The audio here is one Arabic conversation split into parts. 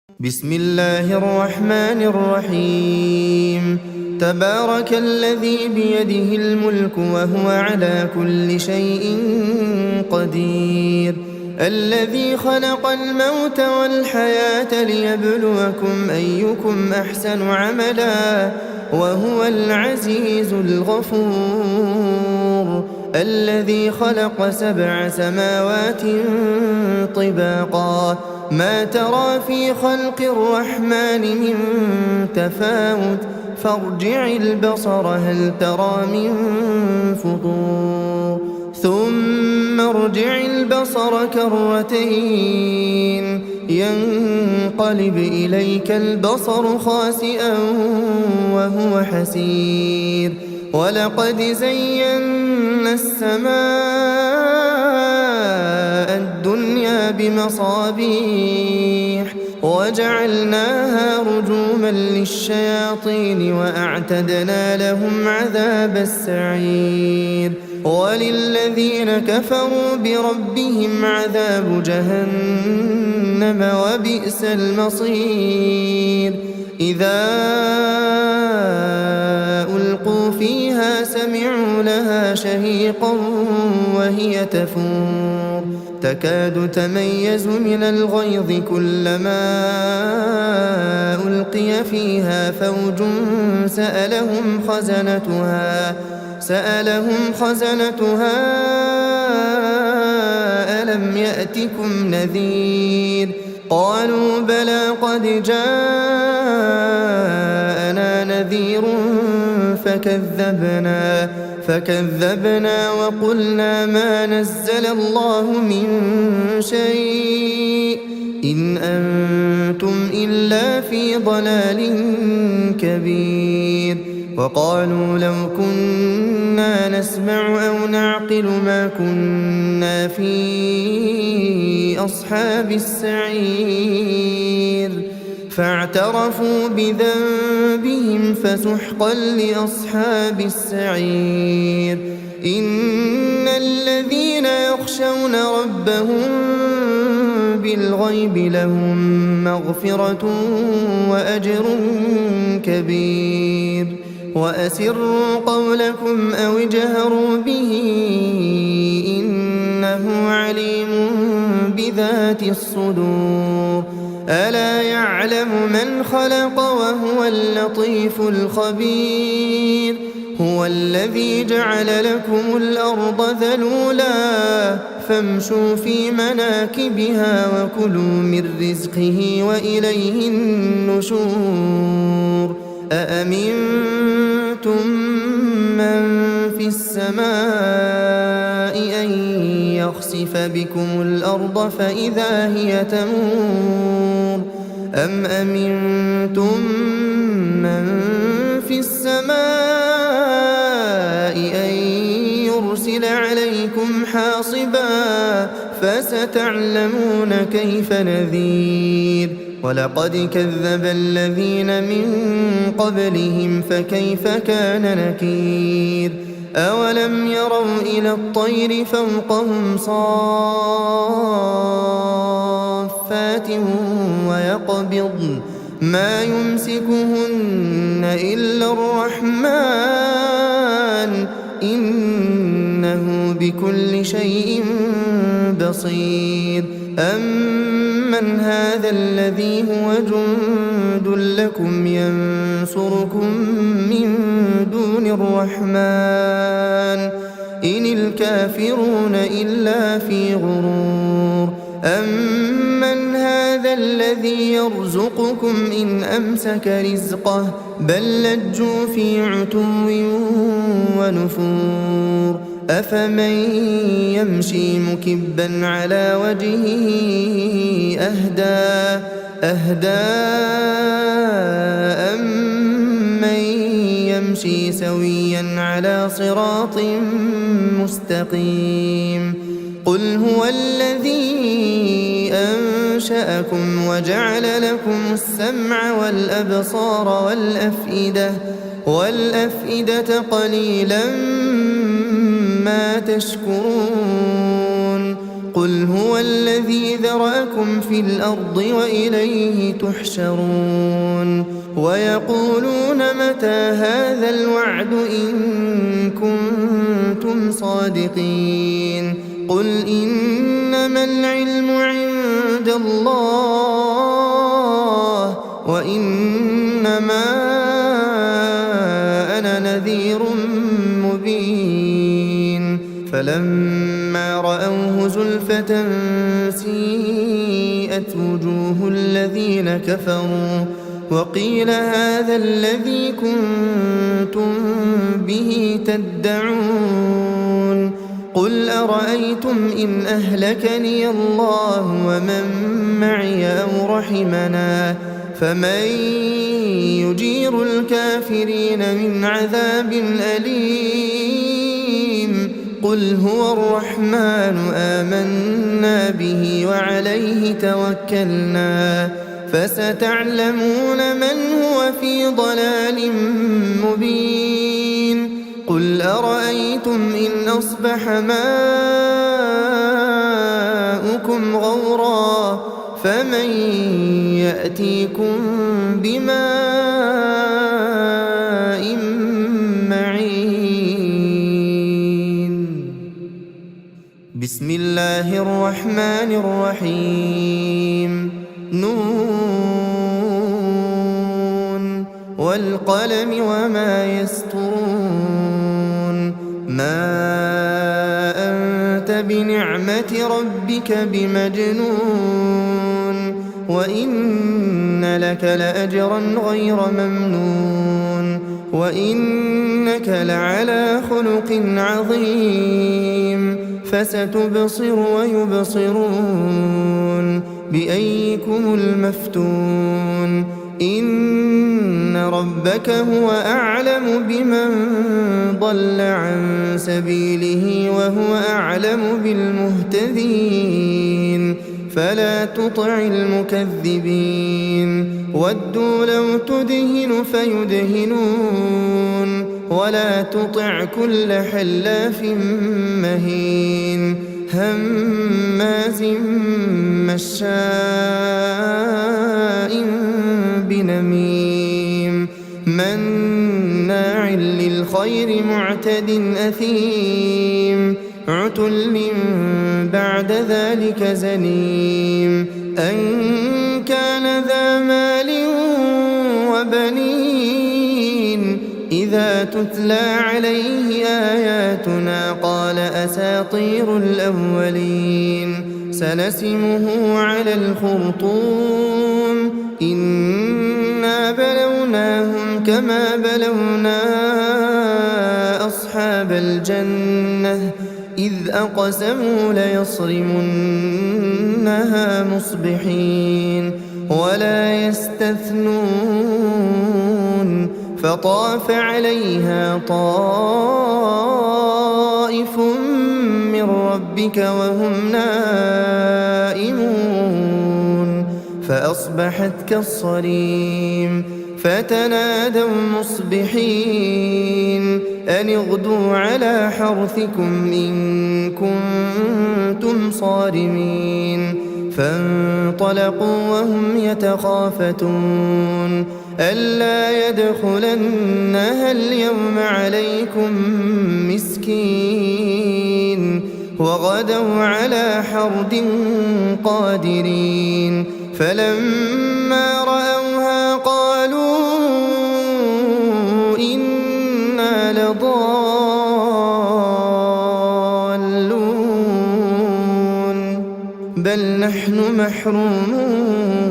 بسم الله الرحمن الرحيم. تبارك الذي بيده الملك وهو على كل شيء قدير، الذي خلق الموت والحياة ليبلوكم أيكم أحسن عملا وهو العزيز الغفور، الذي خلق 7 سماوات طباقا ما ترى في خلق الرحمن من تفاوت فارجع البصر هل ترى من فطور ثم ارجع البصر كرتين ينقلب إليك البصر خاسئا وهو حسير، ولقد زينا السماء الدنيا بمصابيح وجعلناها رجوما للشياطين وأعتدنا لهم عذاب السعير، وللذين كفروا بربهم عذاب جهنم وبئس المصير. إذا ألقوا فيها سمعوا لها شهيقا وهي تفور تكاد تميز من الغيظ كلما ألقي فيها فوج سألهم خزنتها ألم يأتكم نذير؟ قالوا بلى قد جاءنا نذير فكذبنا وقلنا ما نزل الله من شيء إن أنتم إلا في ضلال كبير. وقالوا لو كنا نسمع أو نعقل ما كنا في أصحاب السعير، فاعترفوا بذنبهم فسحقا لأصحاب السعير. إن الذين يخشون ربهم بالغيب لهم مغفرة وأجر كبير. وأسروا قولكم أو اجهروا به إنه عليم بذات الصدور. ألا يعلم من خلق وهو اللطيف الخبير. هو الذي جعل لكم الأرض ذلولا فامشوا في مناكبها وكلوا من رزقه وإليه النشور. أأمنتم من في السماء أن يخسف بكم الأرض فإذا هي تمور أم أمنتم من في السماء أن يرسل عليكم حاصبا فستعلمون كيف نذير. ولقد كذب الذين من قبلهم فكيف كان نكير. أولم يروا إلى الطير فوقهم صافات ويقبضن ما يمسكهن إلا الرحمن إنه بكل شيء بصير. أمن هذا الذي هو جند لكم ينصركم من دون الرحمن إن الكافرون إلا في غرور. أمن هذا الذي يرزقكم إن أمسك رزقه بل لجوا في عتو ونفور. أفمن يمشي مكبا على وجهه أهدى أمن يمشي سويا على صراط مستقيم. قل هو الذي أنشأكم وجعل لكم السمع والأبصار والأفئدة قليلا ما تشكرون. قل هو الذي ذرأكم في الأرض وإليه تحشرون ويقولون متى هذا الوعد إن كنتم صادقين قل إنما العلم عند الله وإنما أنا نذير مبين فلما رأوه زلفة سيئت وجوه الذين كفروا وقيل هذا الذي كنتم به تدعون قل أرأيتم إن أهلكني الله ومن معي أو رحمنا فمن يجير الكافرين من عذاب أليم قل هو الرحمن آمنا به وعليه توكلنا فستعلمون من هو في ضلال مبين قل أرأيتم إن أصبح ماؤكم غورا فمن يأتيكم بماء معين بسم الله الرحمن الرحيم نون والقلم وما يسطرون ما أنت بنعمة ربك بمجنون وإن لك لأجرا غير ممنون وإنك لعلى خلق عظيم فستبصر ويبصرون بأيكم المفتون إن ربك هو أعلم بمن ضل عن سبيله وهو أعلم بالمهتدين فلا تطع المكذبين ودوا لو تدهن فيدهنون ولا تطع كل حلاف مهين هماز مشاء بنميم مناع للخير معتد أثيم عتل بعد ذلك زنيم أن كان ذا مال وبنين إذا تتلى عليه آياتنا قال أساطير الأولين سنسمه على الخرطوم إنا بلوناهم كما بلونا أصحاب الجنة إذ أقسموا ليصرمنها مصبحين ولا يستثنون فطاف عليها طائف من ربك وهم نائمون فأصبحت كالصريم فتنادوا مصبحين أن اغدوا على حرثكم إن كنتم صارمين فانطلقوا وهم يتخافتون ألا يدخلنها اليوم عليكم مسكين وغدوا على حرد قادرين فلما رأوها قالوا إنا لضالون بل نحن محرومون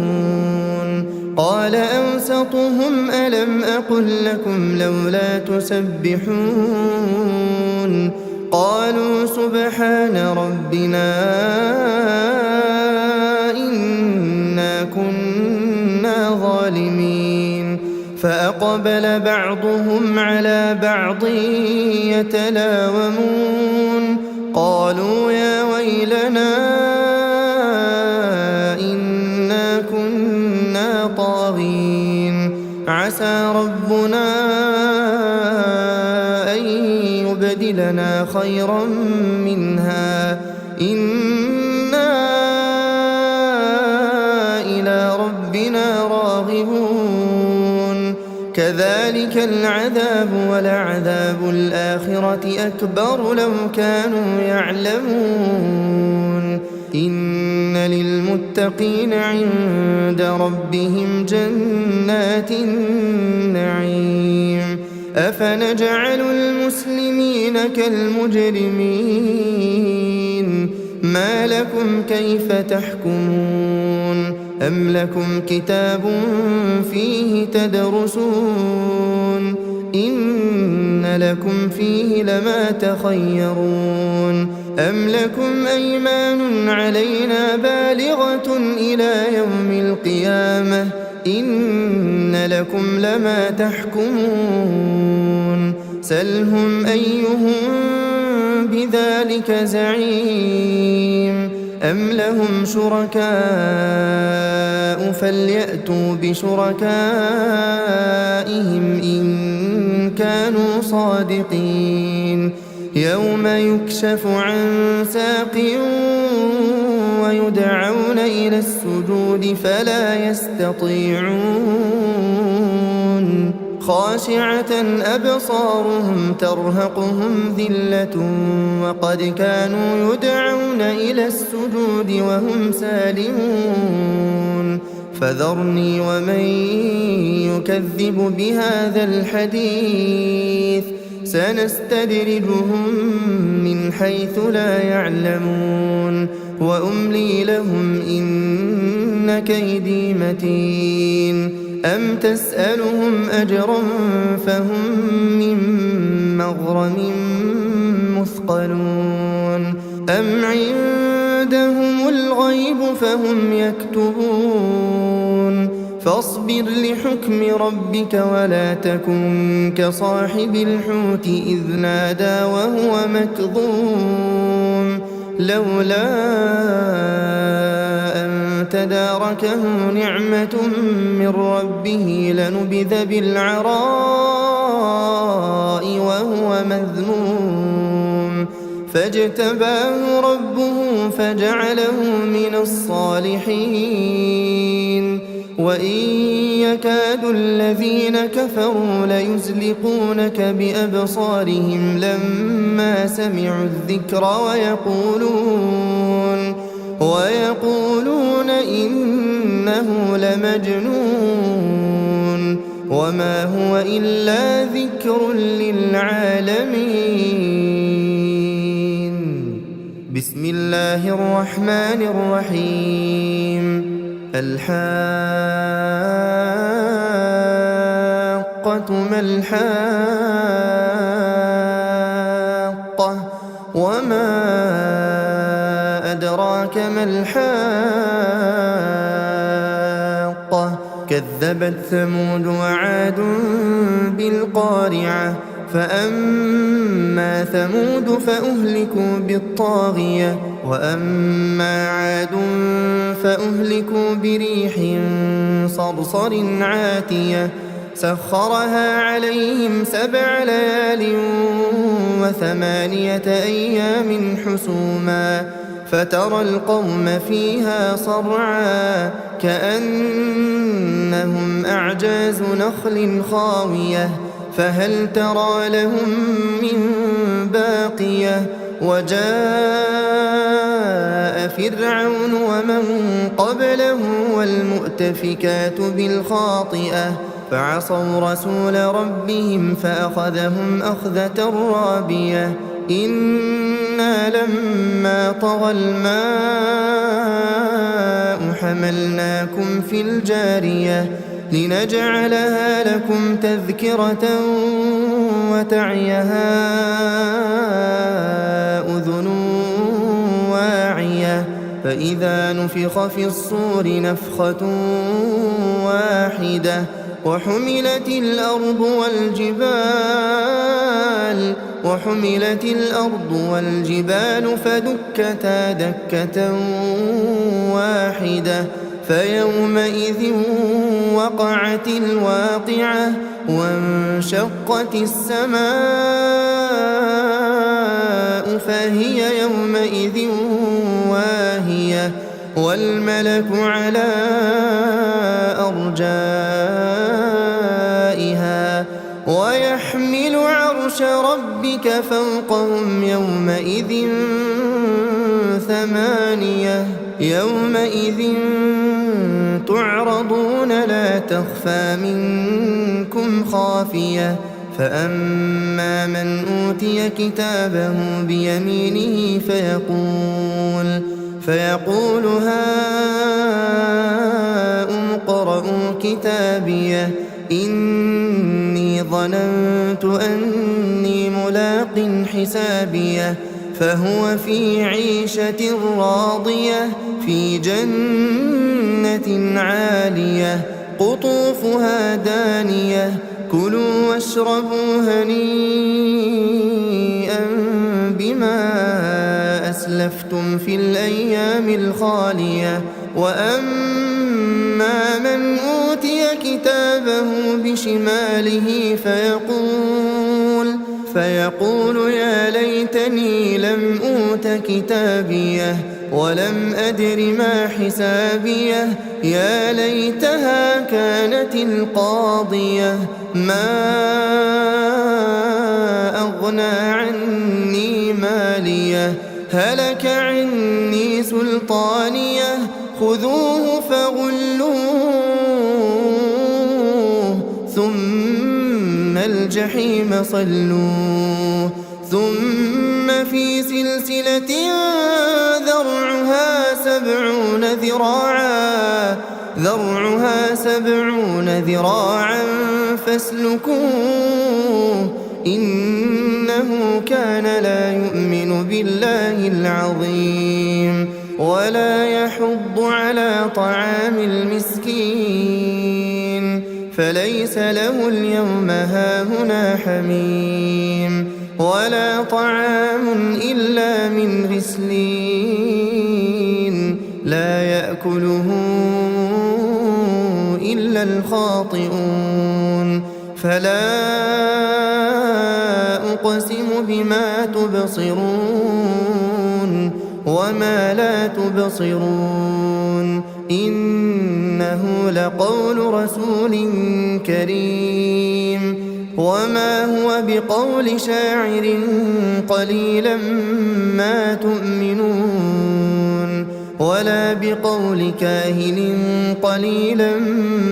قال أوسطهم ألم أقل لكم لولا تسبحون قالوا سبحان ربنا إنا كنا ظالمين فأقبل بعضهم على بعض يتلاومون قالوا يا ويلنا إنا كنا طاغين عسى ربنا أن يبدلنا خيرا منها إنا العذاب ولعذاب الآخرة أكبر لو كانوا يعلمون إن للمتقين عند ربهم جنات النعيم أفنجعل المسلمين كالمجرمين ما لكم كيف تحكمون أم لكم كتاب فيه تدرسون إن لكم فيه لما تخيرون أم لكم أيمان علينا بالغة إلى يوم القيامة إن لكم لما تحكمون سلهم أيهم بذلك زعيم أم لهم شركاء فليأتوا بشركائهم إن كانوا صادقين يوم يكشف عن ساق ويدعون إلى السجود فلا يستطيعون خاشعة أبصارهم ترهقهم ذلة وقد كانوا يدعون إلى السجود وهم سالمون فذرني ومن يكذب بهذا الحديث سنستدرجهم من حيث لا يعلمون وأملي لهم إن كيدي متين أم تسألهم أجرا فهم من مغرم مثقلون أم عندهم الغيب فهم يكتبون فاصبر لحكم ربك ولا تكن كصاحب الحوت إذ نادى وهو مكظوم لولا أن تداركه نعمة من ربه لنبذ بالعراء وهو مذموم فاجتباه ربه فجعله من الصالحين وإن يكاد الذين كفروا ليزلقونك بأبصارهم لما سمعوا الذكر ويقولون إنه لمجنون وما هو إلا ذكر للعالمين بسم الله الرحمن الرحيم الحاقة ما الحاقة وما أدراك ما الحاقة كذبت ثمود وعاد بالقارعة فأما ثمود فأهلكوا بالطاغية وأما عاد فأهلكوا بريح صرصر عاتية سخرها عليهم 7 ليال و8 أيام حسوما فترى القوم فيها صرعا كأنهم أعجاز نخل خاوية فهل ترى لهم من باقية وجاء فرعون ومن قبله والمؤتفكات بالخاطئة فعصوا رسول ربهم فأخذهم أخذة رابية إنا لما طغى الماء حملناكم في الجارية لنجعلها لكم تذكرة وتعيها أذن واعية فإذا نفخ في الصور نفخة واحدة وحملت الأرض والجبال فدكتا دكة واحدة فيومئذ وقعت الواقعة وانشقت السماء فهي يومئذ واهية والملك على أرجائها ربك فوقهم يومئذ ثمانية يومئذ تعرضون لا تخفى منكم خافية فأما من أوتي كتابه بيمينه فيقول هاؤم اقرءوا كتابيه إني ظننت أني ملاق حسابيه فهو في عيشة راضية في جنة عالية قطوفها دانية كلوا واشربوا هنيئا بما أسلفتم في الأيام الخالية وأما من أوتي كتابه بشماله فيقول يا ليتني لم أوت كتابيه ولم أدر ما حسابيه يا ليتها كانت القاضية ما أغنى عني ماليه هلك عني سلطانيه خذوه فغلوه ثم الجحيم صلوه ثم في سلسلة ذرعها 70 ذراعا فاسلكوه إنه كان لا يؤمن بالله العظيم ولا يحض على طعام المسكين فليس له اليوم هاهنا حميم ولا طعام إلا من غسلين لا يأكله إلا الخاطئون فلا أقسم بما تبصرون وما لا تبصرون إنه لقول رسول كريم وما هو بقول شاعر قليلا ما تؤمنون ولا بقول كاهن قليلا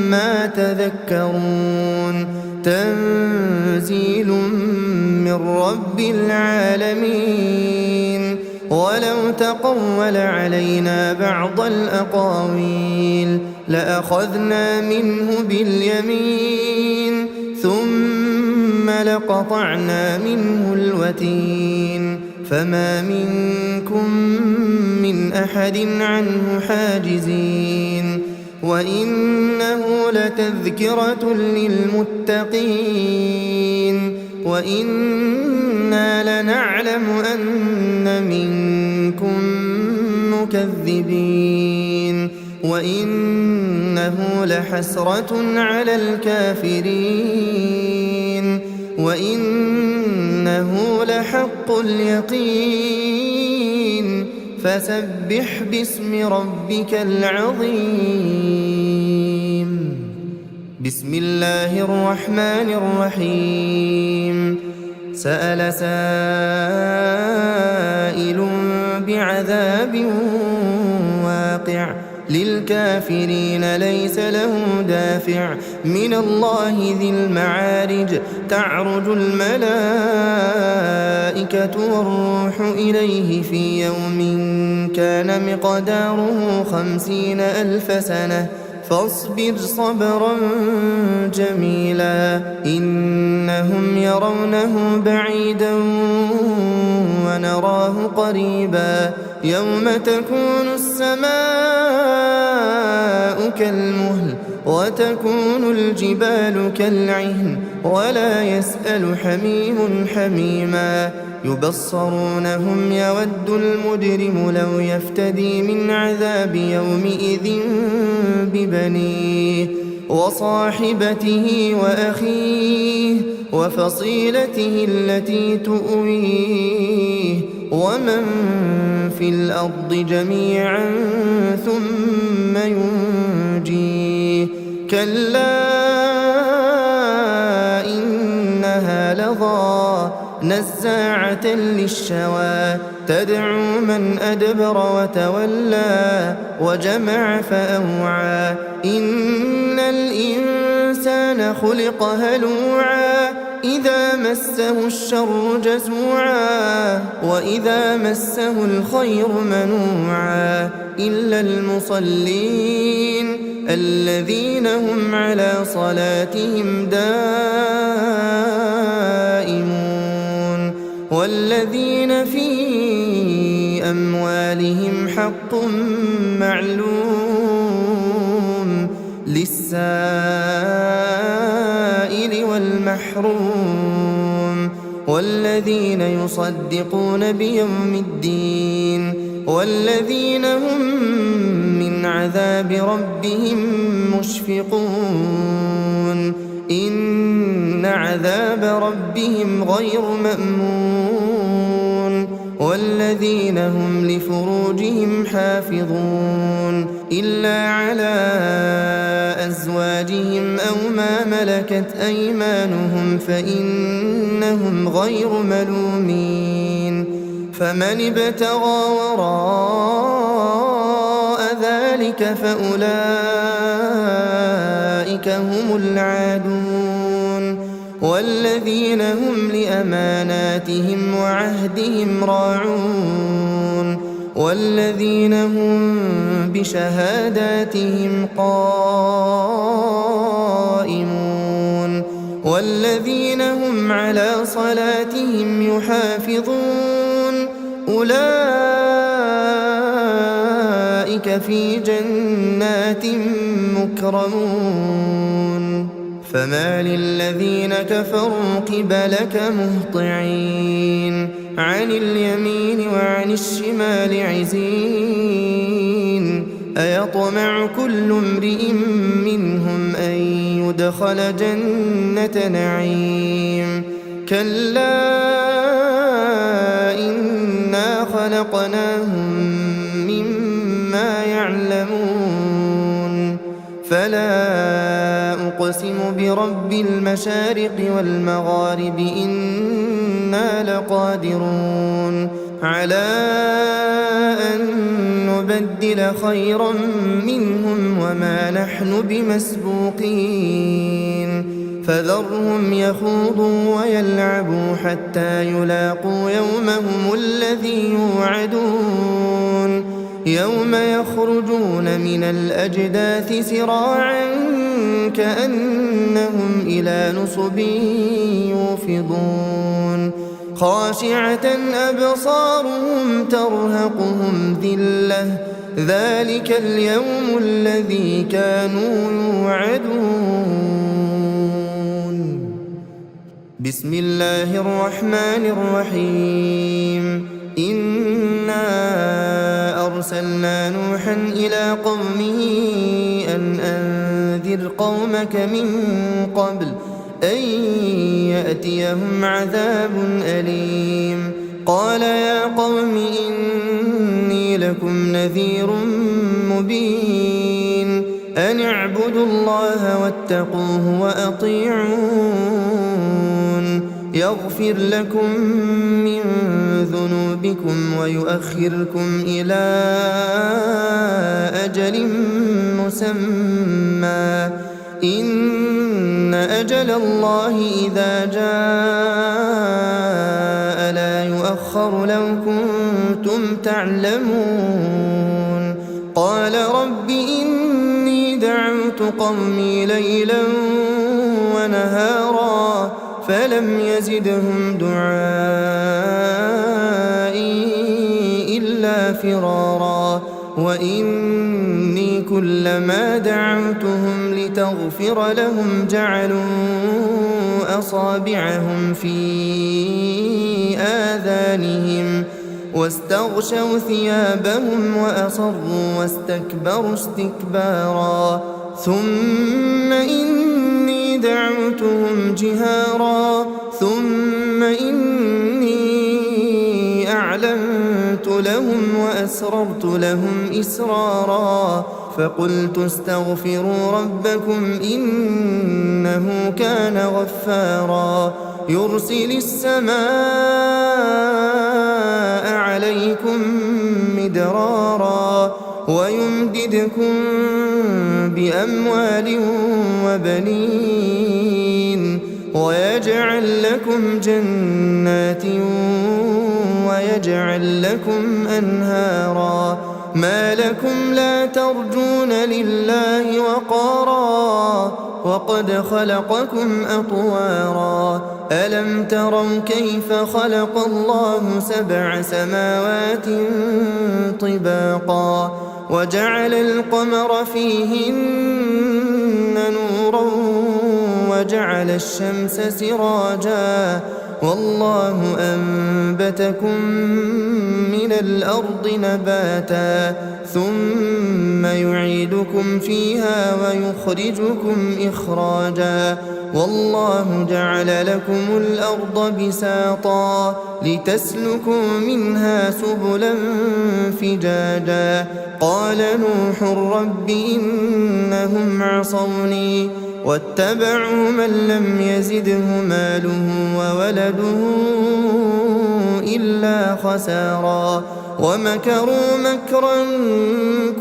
ما تذكرون تنزيل من رب العالمين ولو تقول علينا بعض الأقاويل لأخذنا منه باليمين ثم لقطعنا منه الوتين فما منكم من أحد عنه حاجزين وإنه لتذكرة للمتقين وإنا لنعلم أن منكم مكذبين وإنه لحسرة على الكافرين وإنه لحق اليقين فسبح باسم ربك العظيم بسم الله الرحمن الرحيم سأل سائل بعذاب واقع للكافرين ليس له دافع من الله ذي المعارج تعرج الملائكة والروح إليه في يوم كان مقداره 50,000 سنة فاصبر صبرا جميلا إنهم يرونه بعيدا ونراه قريبا يوم تكون السماء كالمهل وتكون الجبال كالعهن ولا يسأل حميم حميما يبصرونهم يود المجرم لو يفتدي من عذاب يومئذ ببنيه وصاحبته وأخيه وفصيلته التي تؤويه ومن في الأرض جميعا ثم ينجيه كلا إنها لظى نزاعة للشوى تدعو من أدبر وتولى وجمع فأوعى إن الإنسان خلق هلوعا إذا مسه الشر جزوعا وإذا مسه الخير منوعا إلا المصلين الذين هم على صلاتهم دائمون والذين في أموالهم حق معلوم للسائل والمحروم والذين يصدقون بيوم الدين والذين هم من عذاب ربهم مشفقون إن عذاب ربهم غير مأمون والذين هم لفروجهم حافظون إلا على أزواجهم أو ما ملكت أيمانهم فإنهم غير ملومين فمن ابتغى وراء ذلك فأولئك هم العادون والذين هم لأماناتهم وعهدهم راعون والذين هم بشهاداتهم قائمون والذين هم على صلاتهم يحافظون أولئك في جنات مكرمون فما للذين كفروا قبلك مهطعين عن اليمين وعن الشمال عزين أيطمع كل امرئ منهم أن يدخل جنة نعيم كلا إنا خلقناهم مما يعلمون فلا أقسم برب المشارق والمغارب إنا لقادرون على أن نبدل خيرا منهم وما نحن بمسبوقين فذرهم يخوضوا ويلعبوا حتى يلاقوا يومهم الذي يوعدون يوم يخرجون من الأجداث سراعا كأنهم إلى نصب يوفضون خاشعة أبصارهم ترهقهم ذلة ذلك اليوم الذي كانوا يوعدون بسم الله الرحمن الرحيم إنا أرسلنا نوحا إلى قومه أن أنذر قومك من قبل أن يأتيهم عذاب أليم قال يا قوم إني لكم نذير مبين أن اعبدوا الله واتقوه وأطيعون يغفر لكم من ذنوبكم ويؤخركم إلى أجل مسمى إن أجل الله إذا جاء لا يؤخر لو كنتم تعلمون قال رب إني دعوت قومي ليلا ونهارا فلم يزدهم دعائي إلا فرارا وإني كلما دعوتهم لتغفر لهم جعلوا أصابعهم في آذانهم واستغشوا ثيابهم وأصروا واستكبروا استكبارا ثم إني دعوتهم جهارا ثم إني أعلنت لهم وأسررت لهم إسرارا فقلت استغفروا ربكم إنه كان غفارا يرسل السماء عليكم مدرارا ويمددكم بأموال وبنين ويجعل لكم جنات ويجعل لكم أنهارا ما لكم لا ترجون لله وقارا وقد خلقكم أطوارا ألم تروا كيف خلق الله 7 سماوات طباقا وجعل القمر فيهن نورا وجعل الشمس سراجا والله أنبتكم من الأرض نباتا ثم يعيدكم فيها ويخرجكم إخراجا والله جعل لكم الأرض بساطا لتسلكوا منها سبلا فجاجا قال نوح رب إنهم عصوني واتبعوا من لم يزده ماله وولده إلا خسارا ومكروا مكرا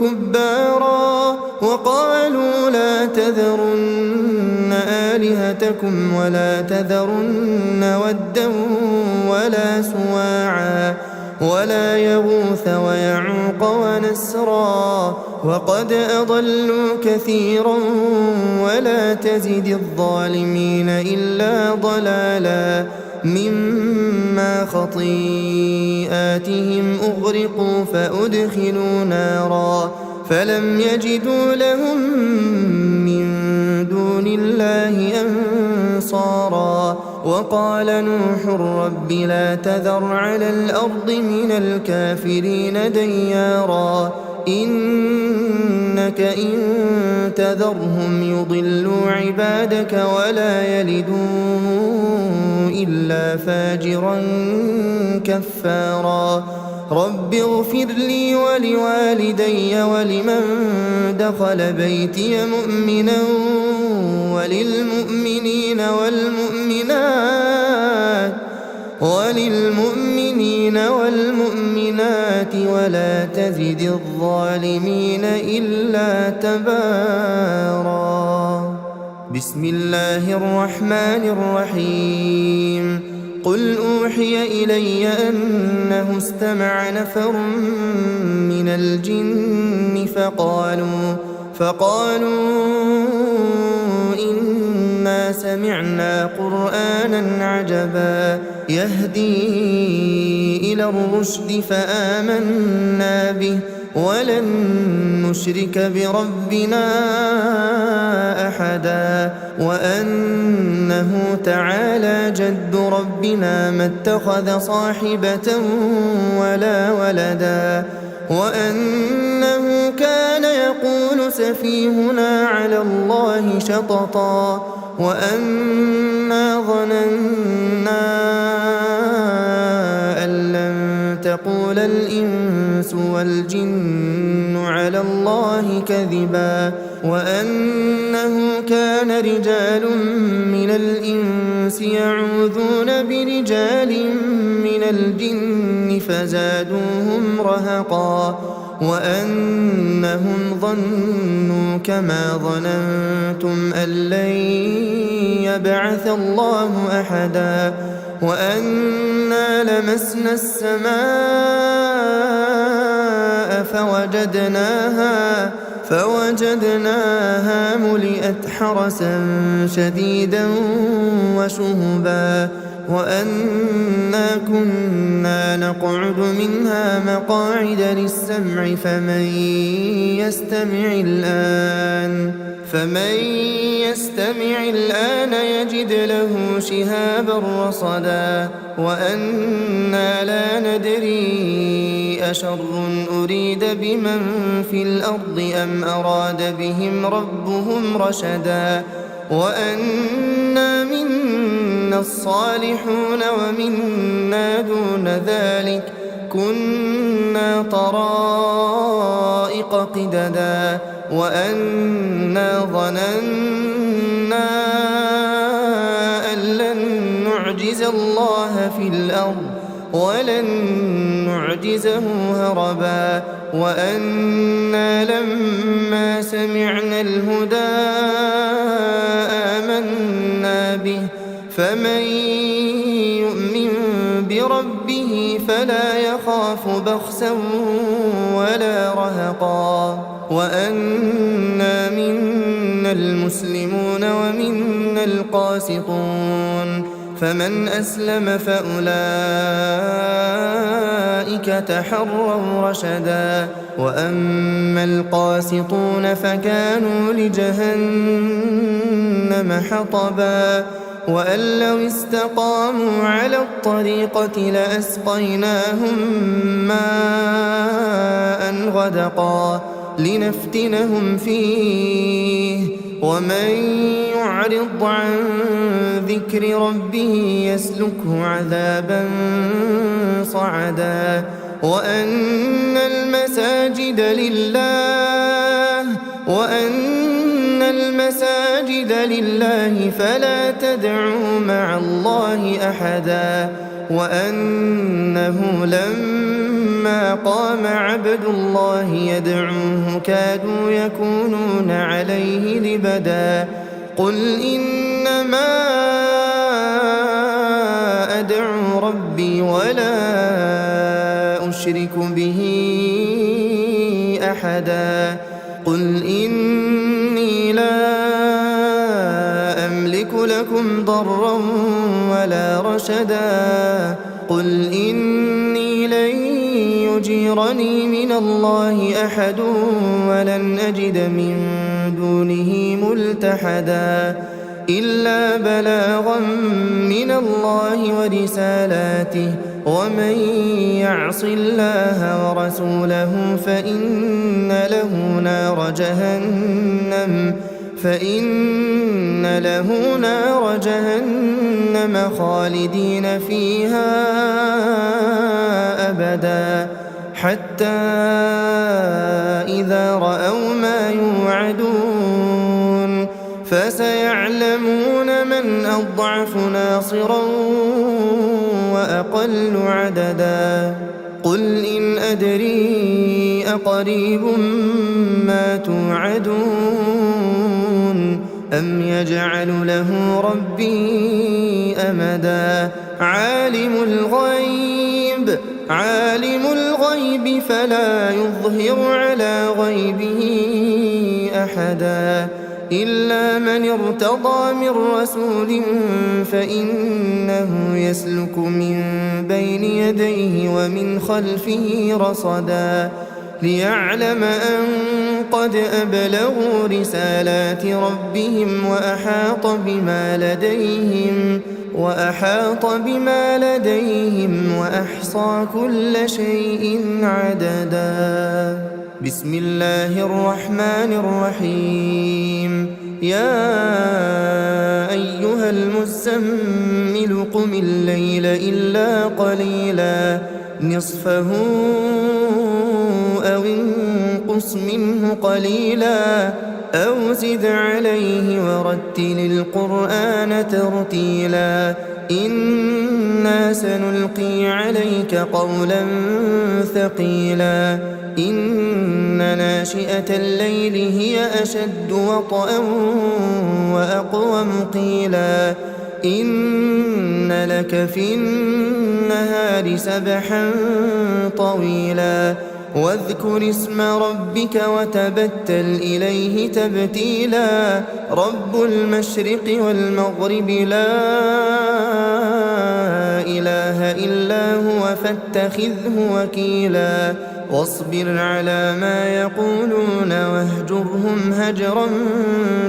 كبارا وقالوا لا تذرن آلهتكم ولا تذرن ودا ولا سواعا ولا يغوث ويعوق ونسرا وقد أضلوا كثيرا ولا تزد الظالمين إلا ضلالا مما خطيئاتهم أغرقوا فأدخلوا نارا فلم يجدوا لهم من دون الله أنصارا وقال نوح رب لا تذر على الأرض من الكافرين ديارا إنك إن تذرهم يضلوا عبادك ولا يلدوا إلا فاجرا كفارا رب اغفر لي ولوالدي ولمن دخل بيتي مؤمنا وللمؤمنين والمؤمنات ولا تزد الظالمين إلا تبارا بسم الله الرحمن الرحيم قل أوحي إلي أنه استمع نفر من الجن فقالوا إنا سمعنا قرآنا عجبا يهدي إلى الرشد فآمنا به ولن نشرك بربنا أحدا وأنه تعالى جد ربنا ما اتخذ صاحبة ولا ولدا وأنه كان يقول سفيهنا على الله شططا وأنا ظننا أن لن تقول الإنس والجن على الله كذبا وأنه كان رجال من الإنس يعوذون برجال من الجن فزادوهم رهقا وأنهم ظنوا كما ظننتم أن لن يبعث الله أحدا وأنا لمسنا السماء فوجدناها ملئت حرسا شديدا وشهبا وأنا كنا نقعد منها مقاعد للسمع فمن يستمع الآن يجد له شهابا رصدا وأنا لا ندري أشر أريد بمن في الأرض أم أراد بهم ربهم رشدا وأنا منا الصالحون ومنا دون ذلك كنا طرائق قددا وأنا ظننا أن لن نعجز الله في الأرض ولن نعجزه هربا وأنا لما سمعنا الهدى آمنا به فمن يؤمن بربه فلا يخاف بخسا ولا رهقا وأنا منا المسلمون ومنا القاسطون فمن أسلم فأولئك تحروا رشدا وأما القاسطون فكانوا لجهنم حطبا وأن لو استقاموا على الطريقة لأسقيناهم ماء غدقا لنفتنهم فيه ومن يعرض عن ذكر ربه يسلكه عذابا صعدا وأن المساجد لله فلا تدعوا مع الله أحدا وأنه لما قام عبد الله يدعوه كادوا يكونون عليه لبدا قل إنما أدعو ربي ولا أشرك به أحدا قل إني لا أملك لكم ضرا ولا رشدا قل إني لن يجيرني من الله أحد ولن أجد من دونه ملتحدا إلا بلاغا من الله ورسالاته ومن يعص الله ورسوله فإن له نار جهنم خالدين فيها أبدا حتى إذا رأوا ما يوعدون فسيعلمون من أضعف ناصرا وأقل عددا قل إن أدري أقريب ما توعدون أم يجعل له ربي أمدا عالم الغيب فلا يظهر على غيبه أحدا إلا من ارتضى من رسول فإنه يسلك من بين يديه ومن خلفه رصدا ليعلم أن قد أبلغوا رسالات ربهم وأحاط بما لديهم وأحصى كل شيء عددا بسم الله الرحمن الرحيم يا أيها المزمل قم الليل إلا قليلا نصفه أو انقص منه قليلا أو زد عليه ورتل القرآن ترتيلا إنا سنلقي عليك قولا ثقيلا إن ناشئة الليل هي أشد وطئا وأقوم قيلا إن لك في النهار سبحا طويلا واذكر اسم ربك وتبتل إليه تبتيلا رب المشرق والمغرب لا إله إلا هو فاتخذه وكيلا واصبر على ما يقولون واهجرهم هجرا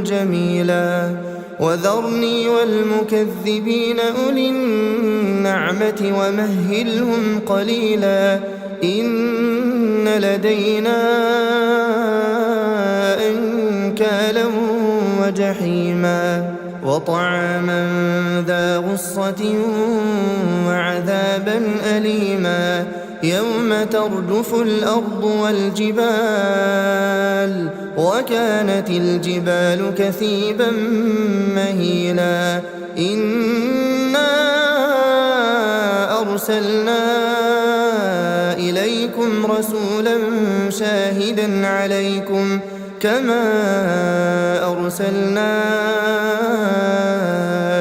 جميلا وذرني والمكذبين أولي النعمة ومهلهم قليلا إن لدينا أنكالا وجحيما وطعاما ذا غصة وعذابا أليما يوم ترجف الأرض والجبال وكانت الجبال كثيبا مهيلا إنا أرسلنا إليكم رسولا شاهدا عليكم كما أرسلنا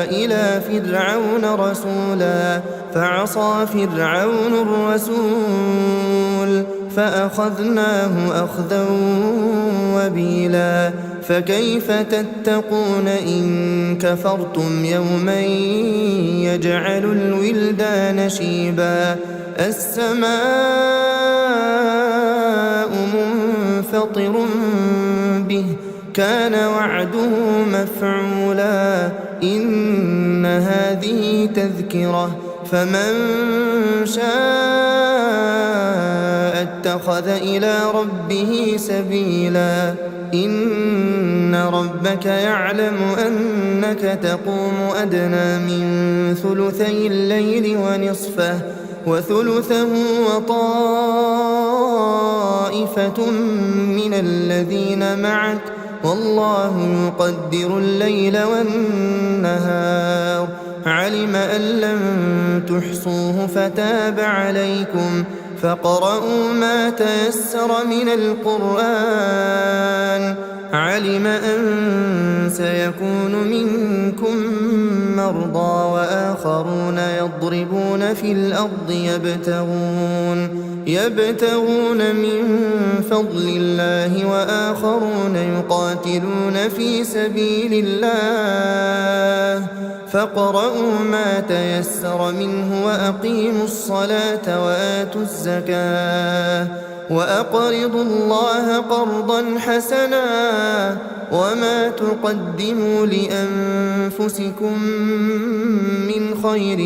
إلى فرعون رسولا فعصى فرعون الرسول فأخذناه أخذا وبيلا فكيف تتقون إن كفرتم يوما يجعل الولدان شيبا السماء منفطر به كان وعده مفعولا إن هذه تذكرة فمن شاء اتخذ إلى ربه سبيلا إن ربك يعلم أنك تقوم أدنى من ثلثي الليل ونصفه وثلثه وطائفة من الذين معك والله يقدر الليل والنهار علم أن لن تحصوه فتاب عليكم فاقرؤوا ما تيسر من القرآن علم أن سيكون منكم مرضى وآخرون يضربون في الأرض يبتغون من فضل الله وآخرون يقاتلون في سبيل الله فاقرؤوا ما تيسر منه وأقيموا الصلاة وآتوا الزكاة وأقرضوا الله قرضا حسنا وما تقدموا لأنفسكم من خير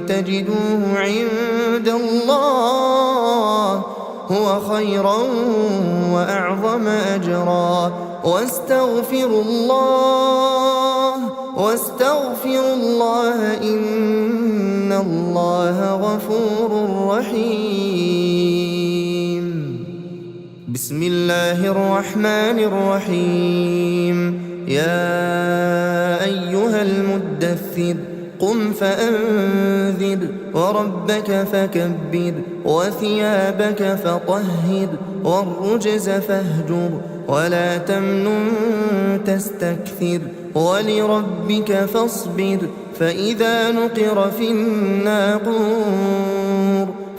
تجدوه عند الله هو خيرا وأعظم أجرا واستغفروا الله إن الله غفور رحيم بسم الله الرحمن الرحيم يا أيها المدثر قم فأنذر وربك فكبر وثيابك فطهر والرجز فاهجر ولا تمنن تستكثر ولربك فاصبر فإذا نقر في الناقور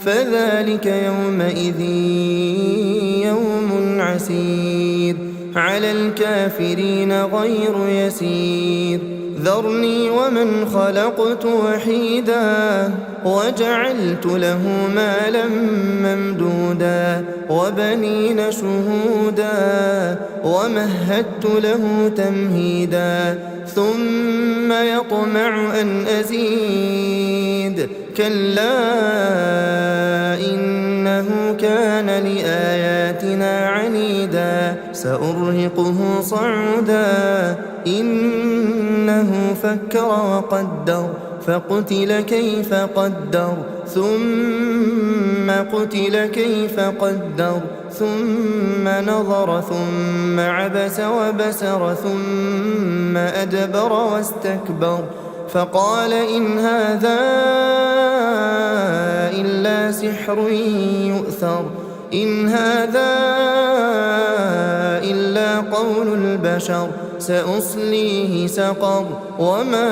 فذلك يومئذ يوم عسير على الكافرين غير يسير ذرني ومن خلقت وحيدا وجعلت له مالا ممدودا وبنين شهودا ومهدت له تمهيدا ثم يطمع أن أزيد كلا إنه كان لآياتنا عنيدا سأرهقه صعودا إنه فكر وقدر فقتل كيف قدر ثم قتل كيف قدر ثم نظر ثم عبس وبسر ثم أدبر واستكبر فقال إن هذا إلا سحر يؤثر إن هذا إلا قول البشر سأصليه سقر وما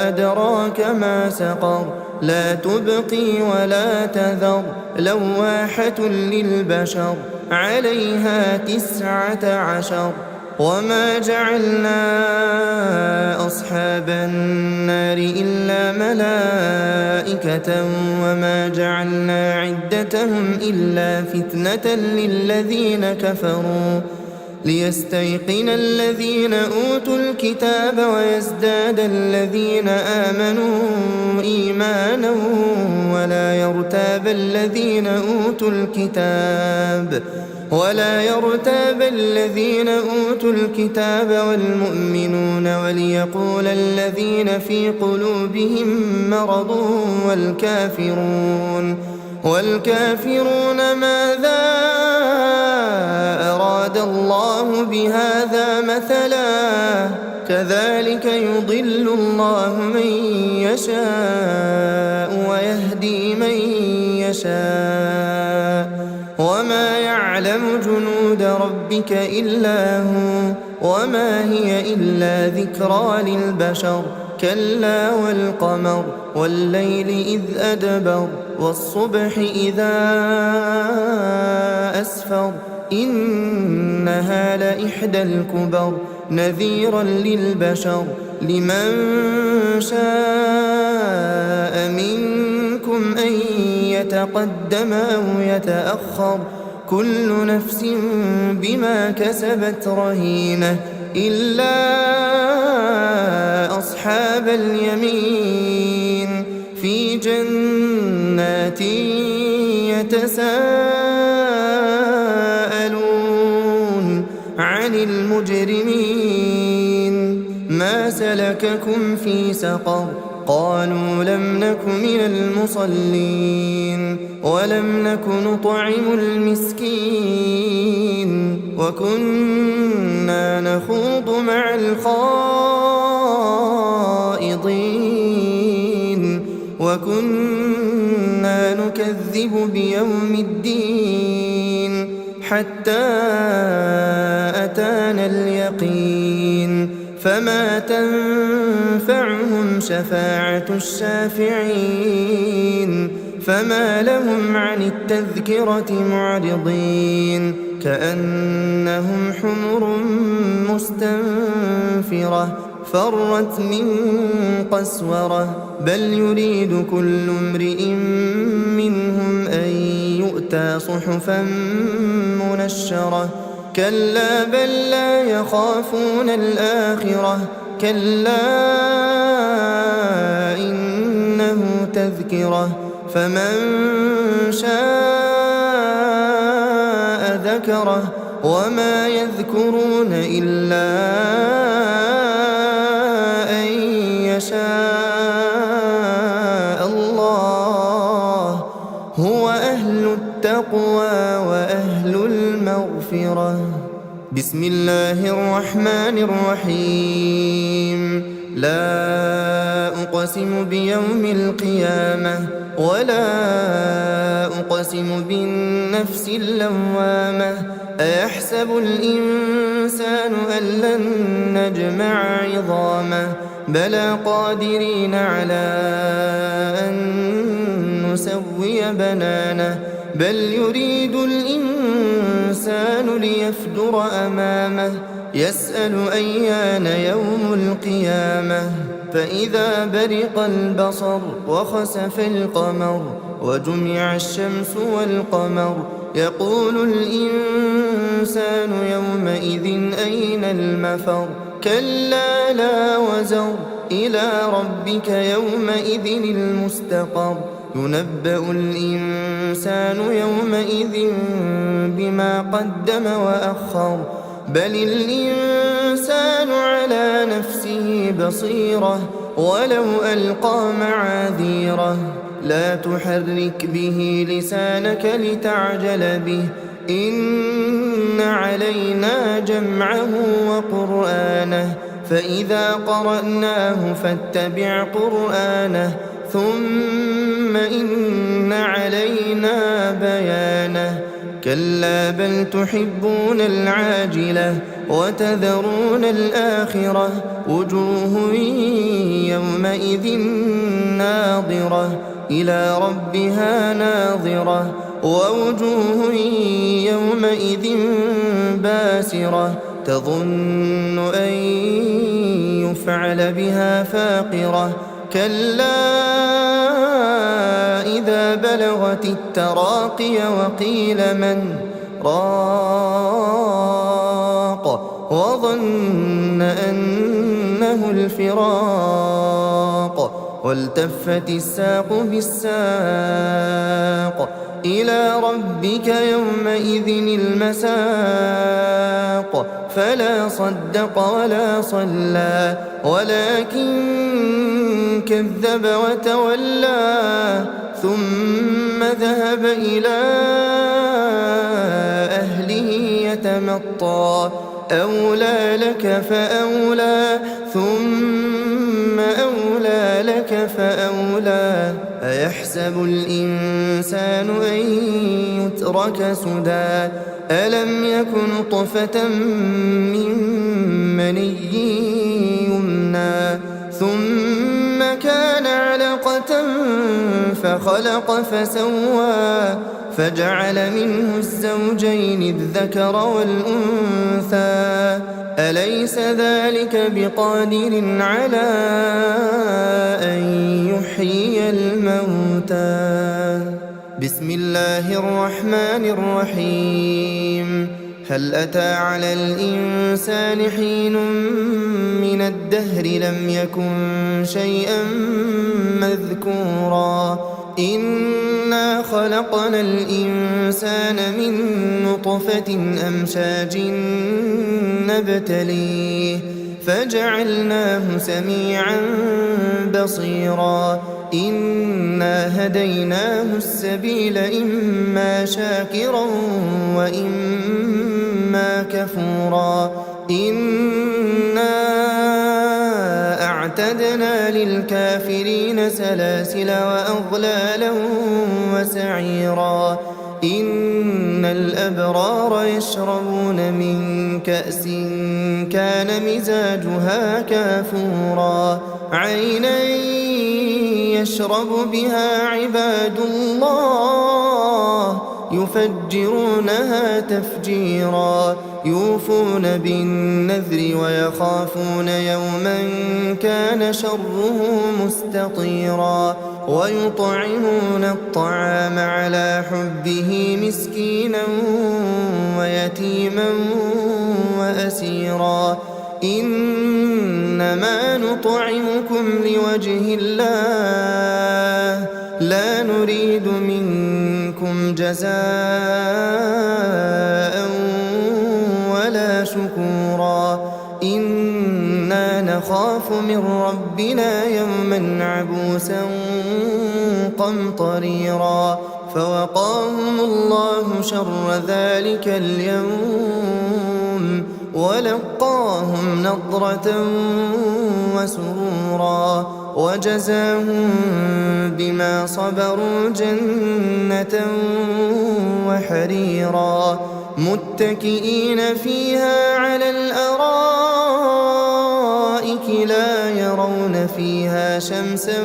أدراك ما سقر لا تبقي ولا تذر لواحة للبشر عليها 19 وما جعلنا أصحاب النار إلا ملائكة وما جعلنا عدتهم إلا فتنة للذين كفروا ليستيقن الذين أوتوا الكتاب ويزداد الذين آمنوا إيمانا ولا يرتاب الذين أوتوا الكتاب والمؤمنون وليقول الذين في قلوبهم مرض والكافرون ماذا أراد الله بهذا مثلا كذلك يضل الله من يشاء يشاء وما يعلم جنود ربك إلا هو وما هي إلا ذكرى للبشر كلا والقمر والليل إذ أدبر والصبح إذا أسفر إنها لإحدى الكبر نذيرا للبشر لمن شاء منكم أن يتقدم أو يتأخر كل نفس بما كسبت رهينة إلا أصحاب اليمين في جنات يتساءلون عن المجرمين ما سلككم في سقر قالوا لم نك من المصلين ولم نك نطعم المسكين وكنا نخوض مع الخائضين وكنا نكذب بيوم الدين حتى أتانا اليقين فما تنفعهم شفاعة الشافعين فما لهم عن التذكرة معرضين كأنهم حمر مستنفرة فرت من قسورة بل يريد كل امرئ منهم أن يؤتى صحفا منشرة كلا بل لا يخافون الآخرة كلا إنه تذكرة فمن شاء ذكره وما يذكرون إلا أن يشاء الله هو أهل التقوى وأهل المغفرة بسم الله الرحمن الرحيم لا أقسم بيوم القيامة ولا أقسم بالنفس اللوامة أيحسب الإنسان أن لن نجمع عظامه بلى قادرين على أن نسوي بنانه بل يريد الإنسان ليفجر أمامه يسأل أيان يوم القيامة فإذا برق البصر وخسف القمر وجمع الشمس والقمر يقول الإنسان يومئذ أين المفر كلا لا وزر إلى ربك يومئذ المستقر ينبأ الإنسان يومئذ بما قدم وأخر بل الإنسان على نفسه بصيرة ولو ألقى معاذيره لا تحرك به لسانك لتعجل به إن علينا جمعه وقرآنه فإذا قرأناه فاتبع قرآنه ثم إن علينا بيانه كلا بل تحبون العاجلة وتذرون الآخرة وجوه يومئذ ناظرة إلى ربها ناظرة ووجوه يومئذ باسرة تظن أن يفعل بها فاقرة كلا إذا بلغت التراقي وقيل من راق وظن أنه الفراق والتفت الساق بالساق إلى ربك يومئذ المساق فلا صدق ولا صلى ولكن كذب وتولى ثم ذهب إلى أهله يتمطى أولى لك فأولى ثم أولى لك فأولى أيحسب الإنسان أن يترك سدى ألم يكن نطفة من مني يمنى ثم كان علقة فخلق فسوى فجعل منه الزوجين الذكر والأنثى أليس ذلك بقادر على أن يحيي الموتى بسم الله الرحمن الرحيم هل أتى على الإنسان حين من الدهر لم يكن شيئا مذكورا إنا خلقنا الإنسان من نطفة أمشاج نبتليه فجعلناه سميعا بصيرا إنا هديناه السبيل إما شاكرا وإما كفورا إنا أعتدنا للكافرين سلاسل وأغلالا وسعيرا إن الأبرار يشربون من كأس كان مزاجها كافورا عينا يشرب بها عباد الله يفجرونها تفجيرا يوفون بالنذر ويخافون يوما كان شره مستطيرا ويطعمون الطعام على حبه مسكينا ويتيما وأسيرا إنما نطعمكم لوجه الله لا نريد منكم جزاء ولا شكورا إنا نخاف من ربنا يوما عبوسا قمطريرا فوقاهم الله شر ذلك اليوم ولقاهم نضرة وسرورا وجزاهم بما صبروا جنة وحريرا متكئين فيها على الأرائك لا يرون فيها شمسا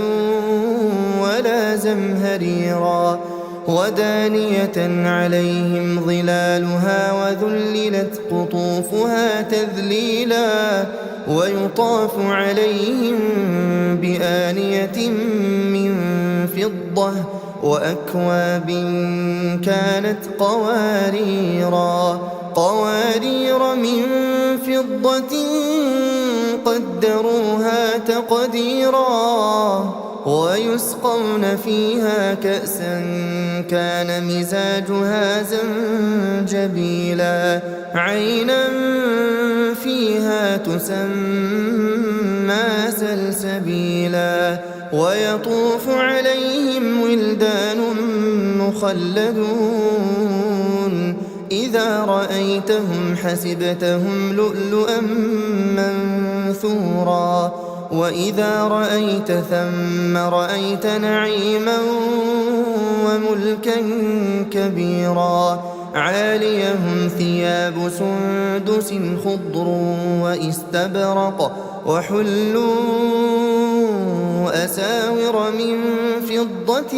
ولا زمهريرا ودانية عليهم ظلالها وذللت قطوفها تذليلا ويطاف عليهم بآنية من فضة وأكواب كانت قوارير من فضة قدروها تقديرا ويسقون فيها كأسا كان مزاجها زنجبيلا عينا فيها تسمى سلسبيلا ويطوف عليهم ولدان مخلدون إذا رأيتهم حسبتهم لؤلؤا منثورا وإذا رأيت ثم رأيت نعيما وملكا كبيرا عاليهم ثياب سندس خضر وإستبرق وحلوا أساور من فضة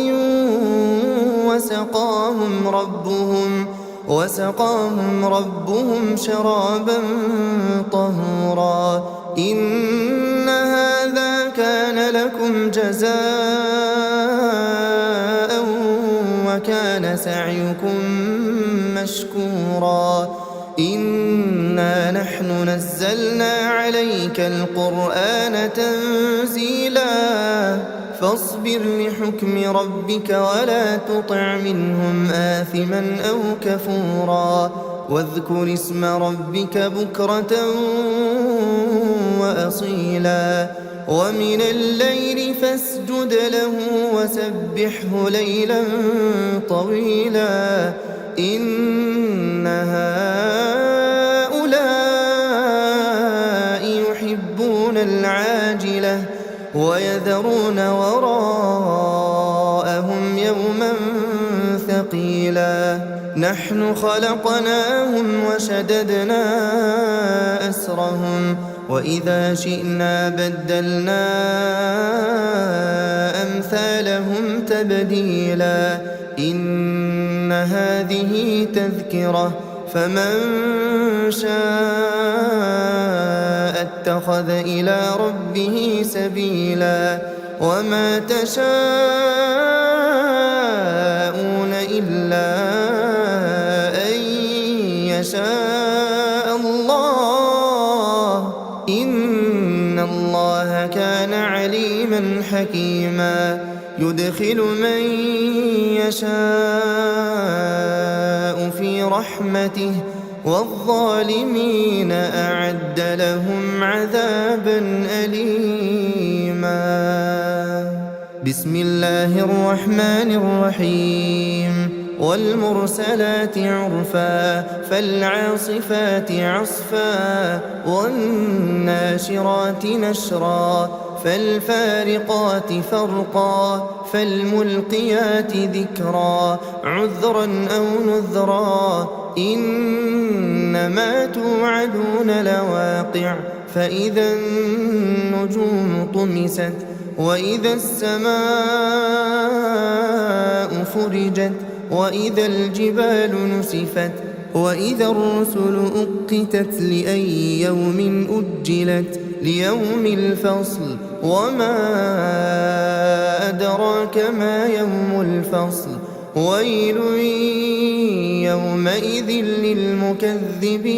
وسقاهم ربهم شرابا طهورا إن هذا كان لكم جزاء وكان سعيكم مشكورا إنا نحن نزلنا عليك القرآن تنزيلا فاصبر لحكم ربك ولا تطع منهم آثما أو كفورا واذكر اسم ربك بكرة وأصيلا ومن الليل فاسجد له وسبحه ليلا طويلا إن هؤلاء يحبون العاجلة ويذرون وراءهم نحن خلقناهم وشددنا أسرهم وإذا شئنا بدلنا أمثالهم تبديلا إن هذه تذكرة فمن شاء اتخذ إلى ربه سبيلا وما تشاءون إلا أن يشاء الله إن الله كان عليما حكيما يدخل من يشاء في رحمته والظالمين أعد لهم عذابا أليما. بسم الله الرحمن الرحيم والمرسلات عرفا فالعاصفات عصفا والناشرات نشرا فالفارقات فرقا فالملقيات ذكرا عذرا أو نذرا إنما توعدون لواقع فإذا النجوم طمست وإذا السماء فرجت وإذا الجبال نسفت وإذا الرسل أقتت لأي يوم أجلت ليوم الفصل وما أدراك ما يوم الفصل ويل يومئذ للمكذبين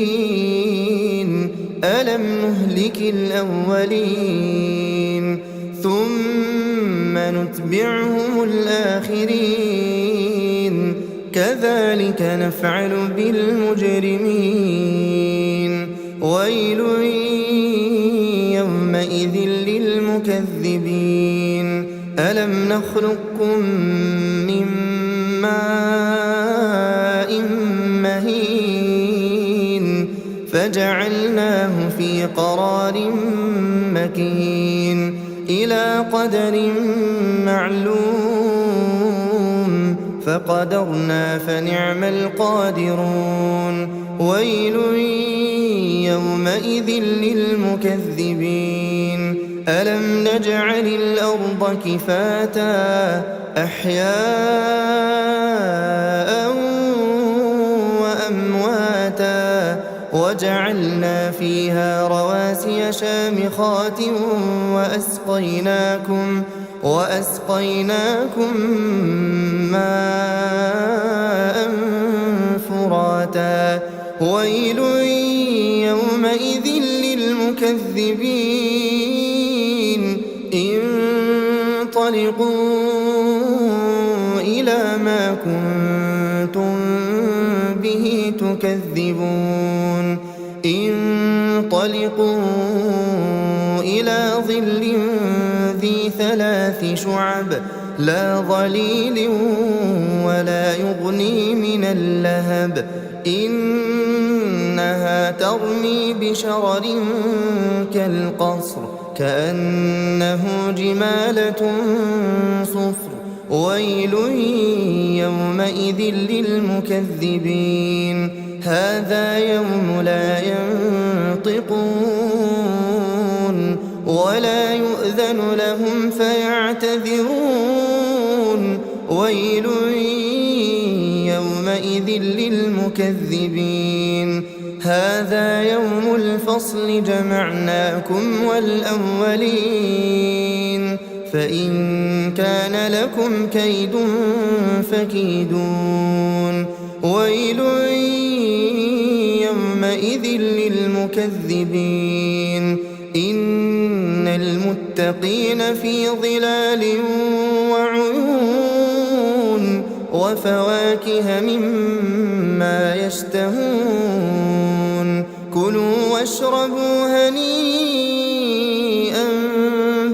ألم نهلك الأولين ثم نتبعهم الآخرين كذلك نفعل بالمجرمين ويل يومئذ للمكذبين ألم نخلقكم من ماء مهين فجعلناه في قرار مكين إلى قدر معلوم فقدرنا فنعم القادرون ويل يومئذ للمكذبين ألم نجعل الأرض كفاتا أحياء وأمواتا وجعلنا فيها رواسي شامخات وأسقيناكم ماء فراتا ويل يومئذ للمكذبين انطلقوا إلى ما كنتم به تكذبون انطلقوا إلى ظل ذي 3 شعب لا ظليل ولا يغني من اللهب إنها ترمي بشرر كالقصر كأنه جمالة صفر ويل يومئذ للمكذبين هذا يوم لا ينطقون ولا يؤذن لهم فيعتذرون ويل يومئذ للمكذبين هذا يوم الفصل جمعناكم والأولين فإن كان لكم كيد فكيدون ويل يومئذ للمكذبين إن المتقين في ظلال وعيون وفواكه مما يشتهون كلوا واشربوا هنيئا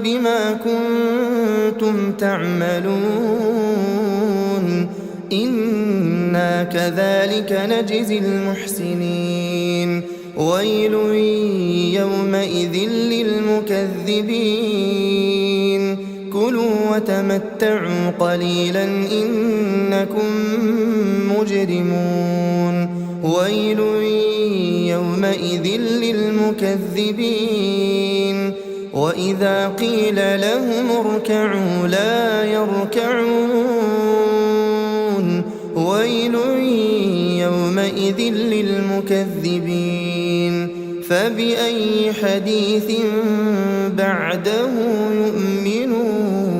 بما كنتم تعملون إنا كذلك نجزي المحسنين ويل يومئذ للمكذبين كلوا كُلُوا وَتَمَتَّعُوا قَلِيلًا إِنَّكُمْ مُجْرِمُونَ وَيْلٌ يَوْمَئِذٍ لِّلْمُكَذِّبِينَ وَإِذَا قِيلَ لَهُمُ ارْكَعُوا لَا يَرْكَعُونَ وَيْلٌ يَوْمَئِذٍ لِّلْمُكَذِّبِينَ فَبِأَيِّ حَدِيثٍ بَعْدَهُ يُؤْمِنُونَ